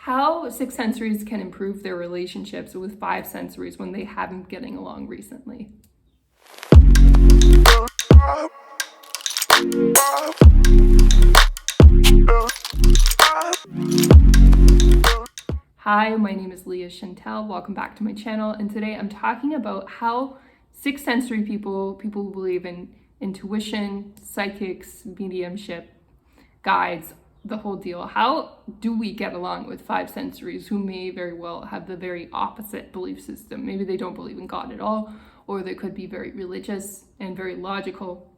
how six sensories can improve their relationships with five sensories when they haven't been getting along recently. Hi, my name is Leah Chantel. Welcome back to my channel. And today I'm talking about how six sensory people who believe in intuition, psychics, mediumship, guides, the whole deal. How do we get along with five sensories who may very well have the very opposite belief system? Maybe they don't believe in God at all, or they could be very religious and very logical.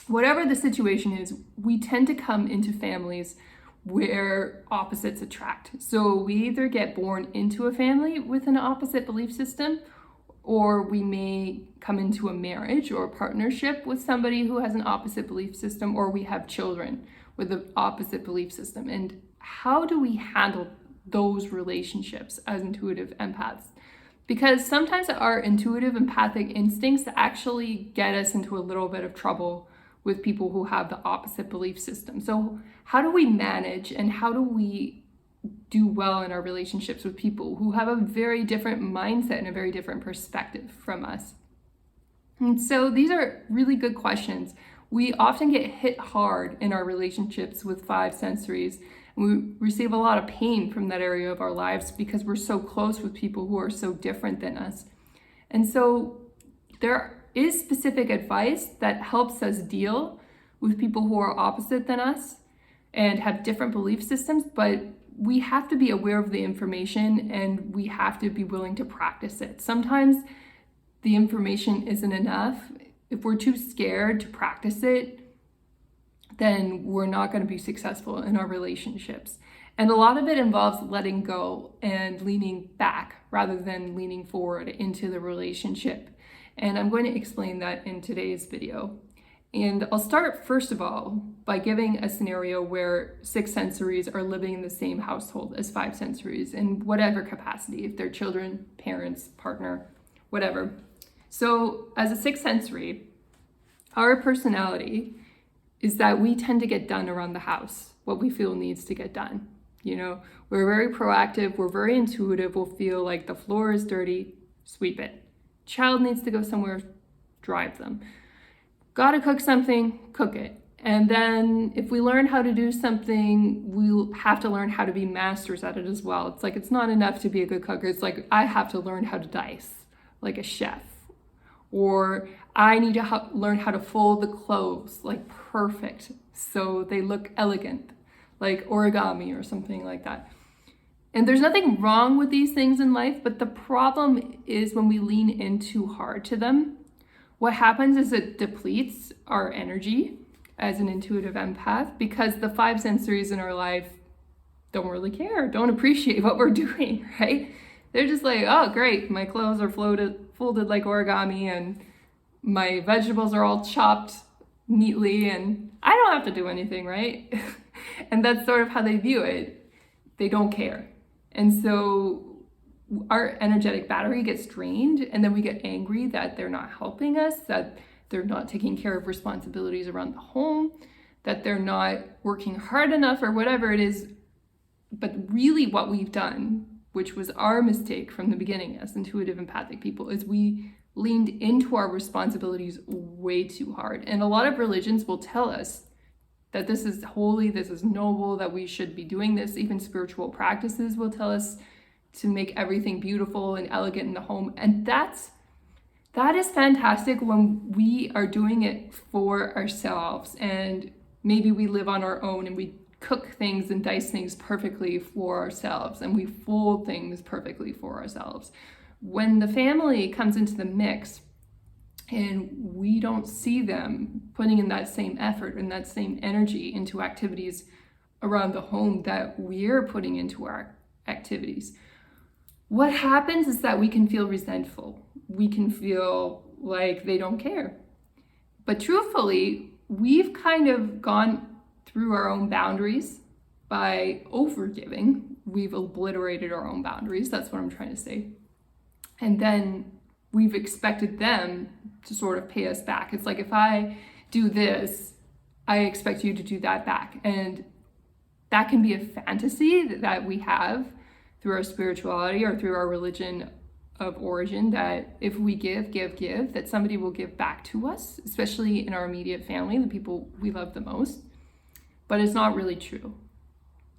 Whatever the situation is, we tend to come into families where opposites attract. So we either get born into a family with an opposite belief system, or we may come into a marriage or a partnership with somebody who has an opposite belief system, or we have children with an opposite belief system. And how do we handle those relationships as intuitive empaths? Because sometimes our intuitive empathic instincts actually get us into a little bit of trouble with people who have the opposite belief system. So how do we manage and how do we do well in our relationships with people who have a very different mindset and a very different perspective from us? And so these are really good questions. We often get hit hard in our relationships with five sensories. We receive a lot of pain from that area of our lives because we're so close with people who are so different than us. And so there is specific advice that helps us deal with people who are opposite than us and have different belief systems, but we have to be aware of the information and we have to be willing to practice it. Sometimes the information isn't enough. If we're too scared to practice it, then we're not going to be successful in our relationships. And a lot of it involves letting go and leaning back rather than leaning forward into the relationship. And I'm going to explain that in today's video. And I'll start first of all by giving a scenario where six sensories are living in the same household as five sensories in whatever capacity, if they're children, parents, partner, whatever. So as a six sensory, our personality is that we tend to get done around the house what we feel needs to get done. You know, we're very proactive, we're very intuitive, we'll feel like the floor is dirty, sweep it. Child needs to go somewhere, drive them. Gotta cook something, cook it. And then if we learn how to do something, we'll have to learn how to be masters at it as well. It's like, it's not enough to be a good cooker. It's like, I have to learn how to dice like a chef. Or I need to learn how to fold the clothes like perfect so they look elegant, like origami or something like that. And there's nothing wrong with these things in life, but the problem is when we lean in too hard to them, what happens is it depletes our energy as an intuitive empath because the five sensories in our life don't really care, don't appreciate what we're doing, right? They're just like, oh, great, my clothes are folded like origami and my vegetables are all chopped neatly and I don't have to do anything, right? And that's sort of how they view it. They don't care. And so our energetic battery gets drained and then we get angry that they're not helping us, that they're not taking care of responsibilities around the home, that they're not working hard enough or whatever it is. But really what we've done, which was our mistake from the beginning as intuitive empathic people, is we leaned into our responsibilities way too hard. And a lot of religions will tell us that this is holy, this is noble, that we should be doing this. Even spiritual practices will tell us to make everything beautiful and elegant in the home. And that is fantastic when we are doing it for ourselves. And maybe we live on our own and we cook things and dice things perfectly for ourselves and we fold things perfectly for ourselves. When the family comes into the mix and we don't see them putting in that same effort and that same energy into activities around the home that we're putting into our activities, what happens is that we can feel resentful. We can feel like they don't care. But truthfully, we've kind of gone through our own boundaries by overgiving. We've obliterated our own boundaries. That's what I'm trying to say. And then we've expected them to sort of pay us back. It's like, if I do this, I expect you to do that back. And that can be a fantasy that we have through our spirituality or through our religion of origin, that if we give, that somebody will give back to us, especially in our immediate family, the people we love the most. But it's not really true.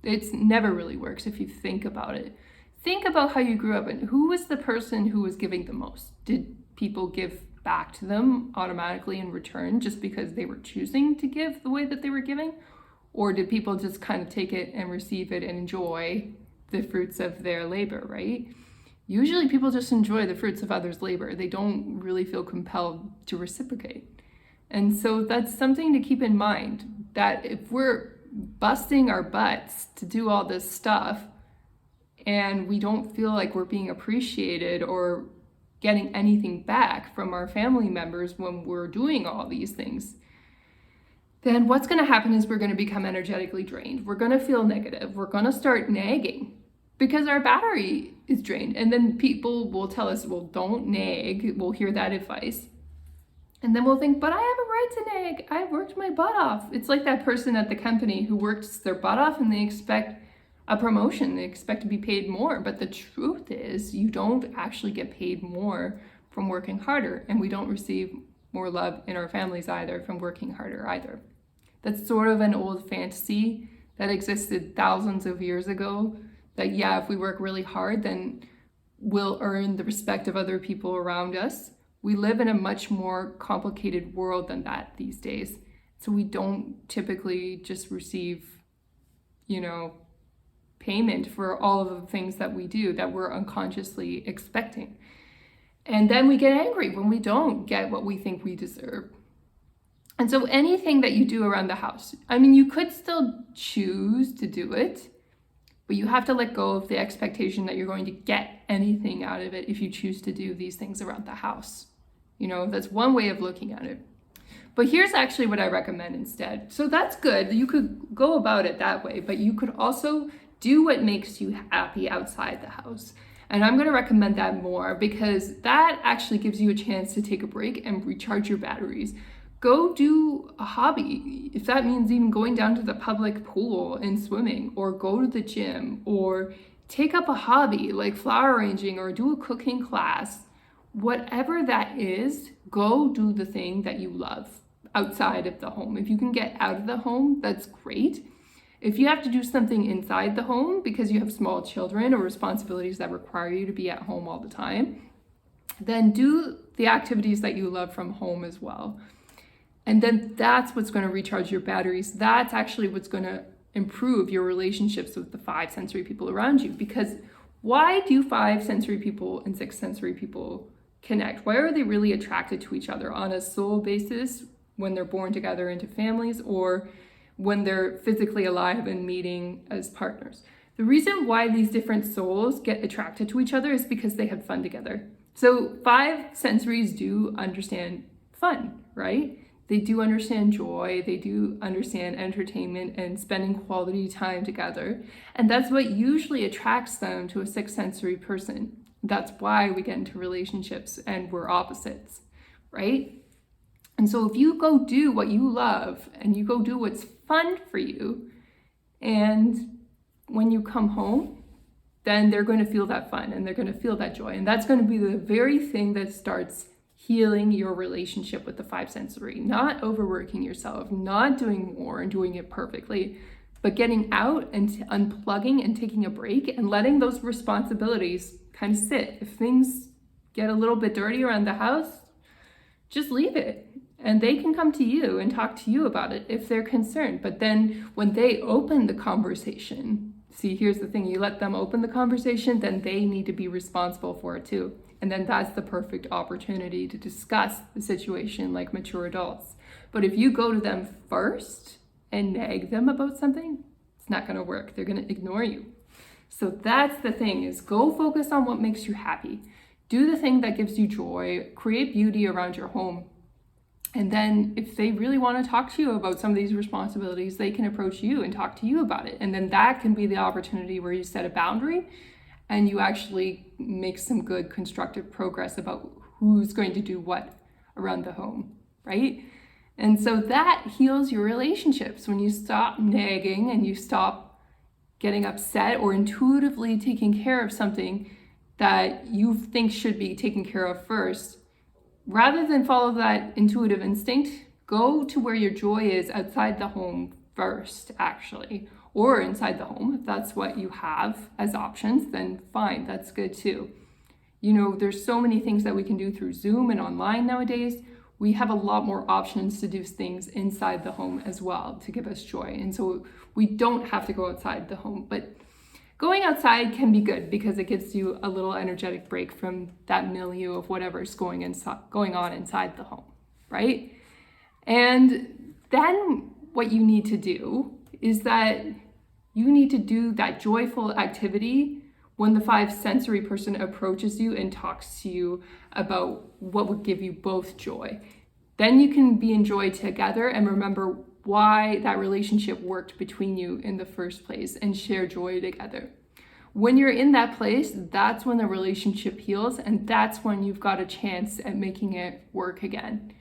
It's never really works if you think about it. Think about how you grew up and who was the person who was giving the most. Did people give back to them automatically in return just because they were choosing to give the way that they were giving? Or did people just kind of take it and receive it and enjoy the fruits of their labor, right? Usually people just enjoy the fruits of others' labor. They don't really feel compelled to reciprocate. And so that's something to keep in mind, that if we're busting our butts to do all this stuff and we don't feel like we're being appreciated or getting anything back from our family members when we're doing all these things, then what's going to happen is we're going to become energetically drained. We're going to feel negative. We're going to start nagging because our battery is drained. And then people will tell us, well, don't nag. We'll hear that advice. And then we'll think, but I have a right to nag. I worked my butt off. It's like that person at the company who works their butt off and they expect a promotion. They expect to be paid more. But the truth is you don't actually get paid more from working harder. And we don't receive more love in our families either from working harder either. That's sort of an old fantasy that existed thousands of years ago, that yeah, if we work really hard, then we'll earn the respect of other people around us. We live in a much more complicated world than that these days. So we don't typically just receive, payment for all of the things that we do that we're unconsciously expecting. And then we get angry when we don't get what we think we deserve. And so anything that you do around the house, you could still choose to do it, but you have to let go of the expectation that you're going to get anything out of it if you choose to do these things around the house. That's one way of looking at it. But here's actually what I recommend instead. So that's good. You could go about it that way, but you could also do what makes you happy outside the house. And I'm going to recommend that more because that actually gives you a chance to take a break and recharge your batteries. Go do a hobby, if that means even going down to the public pool and swimming, or go to the gym, or take up a hobby like flower arranging or do a cooking class. Whatever that is, go do the thing that you love outside of the home. If you can get out of the home, that's great. If you have to do something inside the home because you have small children or responsibilities that require you to be at home all the time, then do the activities that you love from home as well. And then that's what's going to recharge your batteries. That's actually what's going to improve your relationships with the 5 sensory people around you. Because why do 5 sensory people and 6 sensory people connect? Why are they really attracted to each other on a soul basis when they're born together into families or when they're physically alive and meeting as partners? The reason why these different souls get attracted to each other is because they had fun together. So 5 sensories do understand fun, right? They do understand joy, they do understand entertainment and spending quality time together. And that's what usually attracts them to a 6 sensory person. That's why we get into relationships and we're opposites, right? And so if you go do what you love and you go do what's fun for you, and when you come home, then they're going to feel that fun and they're going to feel that joy. And that's going to be the very thing that starts healing your relationship with the 5 sensory, not overworking yourself, not doing more and doing it perfectly, but getting out and unplugging and taking a break and letting those responsibilities kind of sit. If things get a little bit dirty around the house, just leave it. And they can come to you and talk to you about it if they're concerned. But then when they open the conversation, see, here's the thing, you let them open the conversation, then they need to be responsible for it too. And then that's the perfect opportunity to discuss the situation like mature adults. But if you go to them first and nag them about something, it's not going to work. They're going to ignore you. So that's the thing, is go focus on what makes you happy. Do the thing that gives you joy. Create beauty around your home. And then if they really want to talk to you about some of these responsibilities, they can approach you and talk to you about it. And then that can be the opportunity where you set a boundary and you actually make some good constructive progress about who's going to do what around the home, right? And so that heals your relationships when you stop nagging and you stop getting upset or intuitively taking care of something that you think should be taken care of first, rather than follow that intuitive instinct, go to where your joy is outside the home first, actually, or inside the home. If that's what you have as options, then fine, that's good too. You know, there's so many things that we can do through Zoom and online nowadays. We have a lot more options to do things inside the home as well to give us joy. And so we don't have to go outside the home, but going outside can be good because it gives you a little energetic break from that milieu of whatever's going on inside the home, right? And then what you need to do is that you need to do that joyful activity when the five sensory person approaches you and talks to you about what would give you both joy. Then you can be in joy together and remember why that relationship worked between you in the first place and share joy together. When you're in that place, that's when the relationship heals, and that's when you've got a chance at making it work again.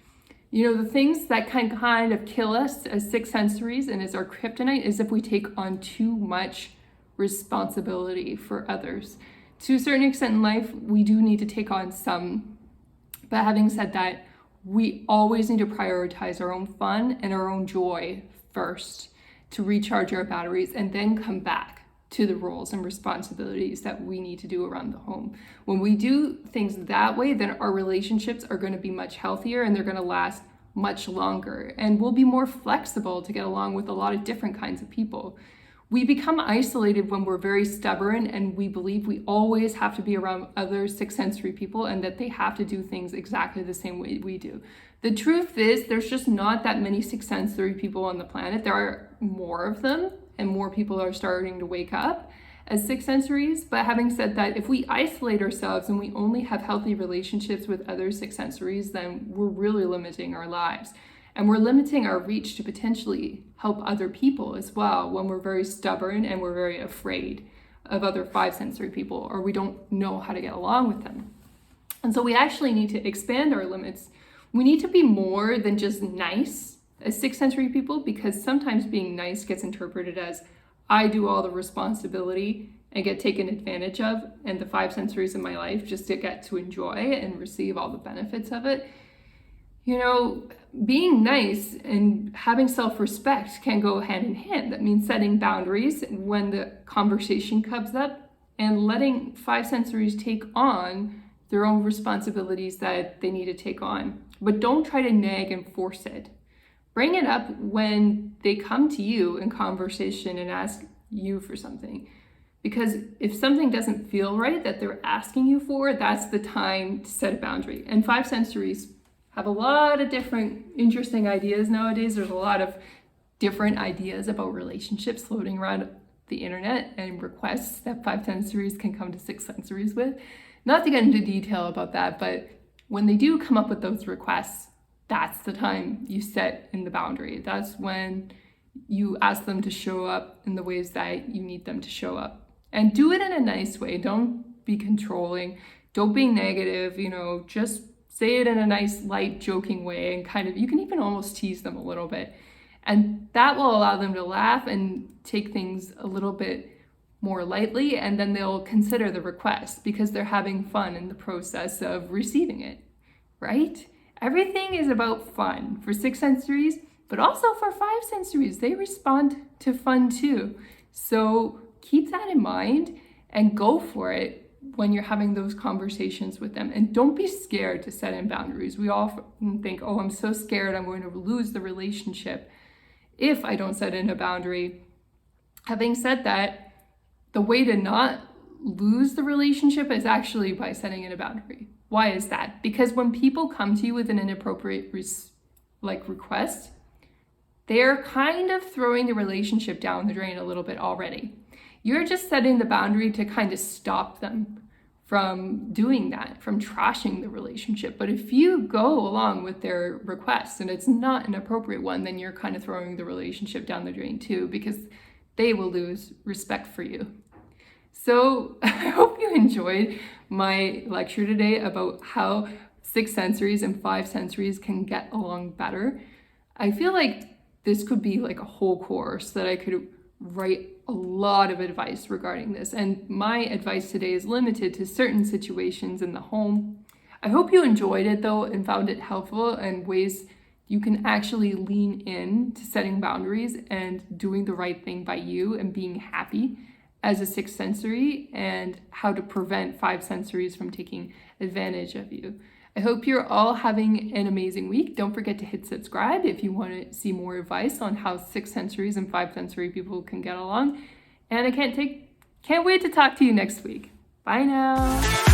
You know, the things that can kind of kill us as six sensories and as our kryptonite is if we take on too much responsibility for others. To a certain extent in life, we do need to take on some, but having said that, we always need to prioritize our own fun and our own joy first to recharge our batteries and then come back to the roles and responsibilities that we need to do around the home. When we do things that way, then our relationships are going to be much healthier and they're going to last much longer, and we'll be more flexible to get along with a lot of different kinds of people. We become isolated when we're very stubborn and we believe we always have to be around other six sensory people and that they have to do things exactly the same way we do. The truth is, there's just not that many six sensory people on the planet. There are more of them, and more people are starting to wake up as six sensories. But having said that, if we isolate ourselves and we only have healthy relationships with other six sensories, then we're really limiting our lives. And we're limiting our reach to potentially help other people as well when we're very stubborn and we're very afraid of other five sensory people, or we don't know how to get along with them. And so we actually need to expand our limits. We need to be more than just nice as six sensory people, because sometimes being nice gets interpreted as I do all the responsibility and get taken advantage of, and the five sensories in my life just to get to enjoy and receive all the benefits of it. You know, being nice and having self-respect can go hand in hand. That means setting boundaries when the conversation comes up and letting five sensories take on their own responsibilities that they need to take on. But don't try to nag and force it. Bring it up when they come to you in conversation and ask you for something. Because if something doesn't feel right that they're asking you for, that's the time to set a boundary. And five sensories have a lot of different interesting ideas nowadays. There's a lot of different ideas about relationships floating around the internet and requests that five sensories can come to six sensories with. Not to get into detail about that, but when they do come up with those requests, that's the time you set in the boundary. That's when you ask them to show up in the ways that you need them to show up. And do it in a nice way. Don't be controlling. Don't be negative, just say it in a nice, light, joking way, and kind of, you can even almost tease them a little bit. And that will allow them to laugh and take things a little bit more lightly, and then they'll consider the request because they're having fun in the process of receiving it, right? Everything is about fun for six sensories, but also for five sensories. They respond to fun too. So keep that in mind and go for it when you're having those conversations with them. And don't be scared to set in boundaries. We often think, oh, I'm so scared I'm going to lose the relationship if I don't set in a boundary. Having said that, the way to not lose the relationship is actually by setting in a boundary. Why is that? Because when people come to you with an inappropriate request, they're kind of throwing the relationship down the drain a little bit already. You're just setting the boundary to kind of stop them from doing that, from trashing the relationship. But if you go along with their request and it's not an appropriate one, then you're kind of throwing the relationship down the drain too, because they will lose respect for you. So I hope you enjoyed my lecture today about how six sensories and five sensories can get along better. I feel like this could be like a whole course that I could write a lot of advice regarding this, and my advice today is limited to certain situations in the home. I hope you enjoyed it though and found it helpful and ways you can actually lean in to setting boundaries and doing the right thing by you and being happy as a sixth sensory, and how to prevent five sensories from taking advantage of you. I hope you're all having an amazing week. Don't forget to hit subscribe if you want to see more advice on how six sensories and five sensory people can get along. And I can't wait to talk to you next week. Bye now.